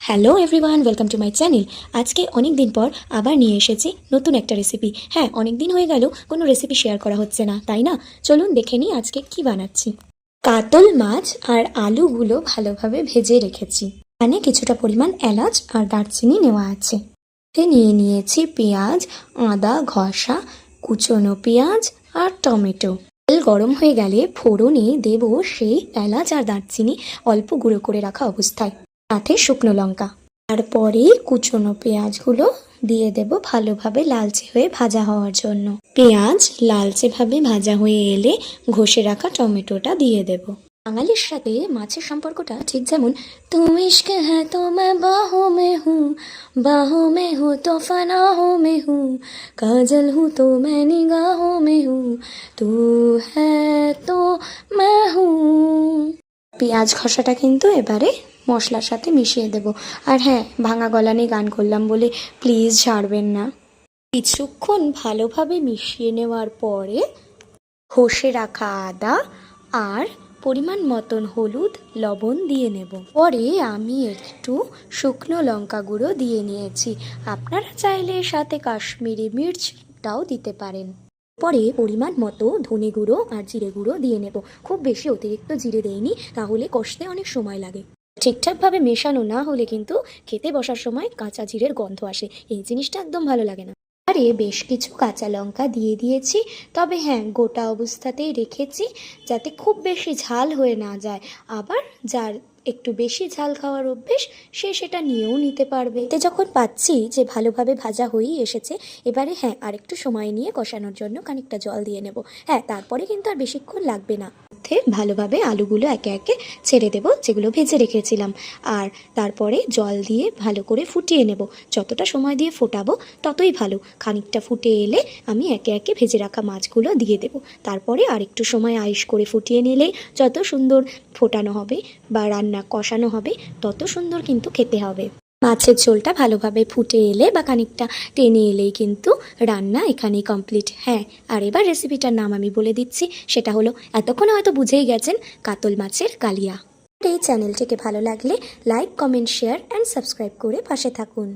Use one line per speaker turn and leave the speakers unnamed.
Hello everyone, welcome to my channel. আজকে অনেক দিন পর আবার নিয়ে এসেছি নতুন একটা রেসিপি। হ্যাঁ, অনেক দিন হয়ে গেল কোনো রেসিপি শেয়ার করা হচ্ছে না, তাই না? চলুন দেখে নিই আজকে কি বানাচ্ছি। কাতল মাছ আর আলুগুলো ভালোভাবে ভেজে রেখেছি। এখানে কিছুটা পরিমাণ এলাচ আর দারচিনি নেওয়া আছে। নিয়ে নিয়েছি পেঁয়াজ, আদা ঘষা, কুচনো পেঁয়াজ আর টমেটো। তেল গরম হয়ে গেলে ফোড়নে দেব সেই এলাচ আর দারচিনি অল্প গুঁড়ো করে রাখা অবস্থায়, সাথে শুকনো লঙ্কা। তারপরে কুচনো পেঁয়াজগুলো দিয়ে দেব ভালোভাবে লালচে হয়ে ভাজা হওয়ার জন্য। পেঁয়াজ লালচে ভাবে ভাজা হয়ে এলে ঘষে রাখা টমেটোটা দিয়ে দেব। বাঙালির সাথে মাছের সম্পর্কটা ঠিক যেমন তুম ইশক হ্যায় তো मैं बाहों में हूँ तो फनाहों में हूँ, काजल हूँ तो मैं निगाहों में हूँ, तू है तो मैं हूँ। পেঁয়াজ ঘষাটা কিন্তু এবারে মশলার সাথে মিশিয়ে দেব। আর হ্যাঁ, ভাঙা গলা নিয়ে গান করলাম বলে প্লিজ ছাড়বেন না। কিছুক্ষণ ভালোভাবে মিশিয়ে নেওয়ার পরে ঘষে রাখা আদা আর পরিমাণ মতন হলুদ লবণ দিয়ে নেব। পরে আমি একটু শুকনো লঙ্কা গুঁড়ো দিয়ে নিয়েছি। আপনারা চাইলে সাথে কাশ্মীরি মির্চটাও দিতে পারেন। পরে পরিমাণ মতো ধনে গুঁড়ো আর জিরে গুঁড়ো দিয়ে নেব। খুব বেশি অতিরিক্ত জিরে দেইনি, তাহলে কষতে অনেক সময় লাগে। ঠিকঠাকভাবে মেশানো না হলে কিন্তু খেতে বসার সময় কাঁচা জিরের গন্ধ আসে, এই জিনিসটা একদম ভালো লাগে না। আরে বেশ কিছু কাঁচা লঙ্কা দিয়ে দিয়েছি, তবে হ্যাঁ, গোটা অবস্থাতেই রেখেছি যাতে খুব বেশি ঝাল হয়ে না যায়। আবার যার একটু বেশি ঝাল খাওয়ার অভ্যেস সে সেটা নিয়েও নিতে পারবে। এতে যখন পাচ্ছি যে ভালোভাবে ভাজা হয়েই এসেছে, এবারে হ্যাঁ, আর একটু সময় নিয়ে কষানোর জন্য খানিকটা জল দিয়ে নেব। হ্যাঁ, তারপরে কিন্তু আর বেশিক্ষণ লাগবে না। ভালোভাবে আলুগুলো একে একে ছেড়ে দেব যেগুলো ভেজে রেখেছিলাম, আর তারপরে জল দিয়ে ভালো করে ফুটিয়ে নেব। যতটা সময় দিয়ে ফোটাবো ততই ভালো। খানিকটা ফুটে এলে আমি একে একে ভেজে রাখা মাছগুলো দিয়ে দেব। তারপরে আর একটু সময় আইস করে ফুটিয়ে নিলেই যত সুন্দর ফোটানো হবে বা রান্না কষানো হবে তত সুন্দর কিন্তু খেতে হবে। মাছের ঝোলটা ভালোভাবে ফুটে এলে বা খানিকটা টেনে এলেই কিন্তু রান্না এখানেই কমপ্লিট। হ্যাঁ, আর এবার রেসিপিটার নাম আমি বলে দিচ্ছি, সেটা হলো, এতক্ষণে হয়তো বুঝেই গেছেন, কাতল মাছের কালিয়া। এই চ্যানেলটিকে ভালো লাগলে like, comment, share and subscribe করে পাশে থাকুন।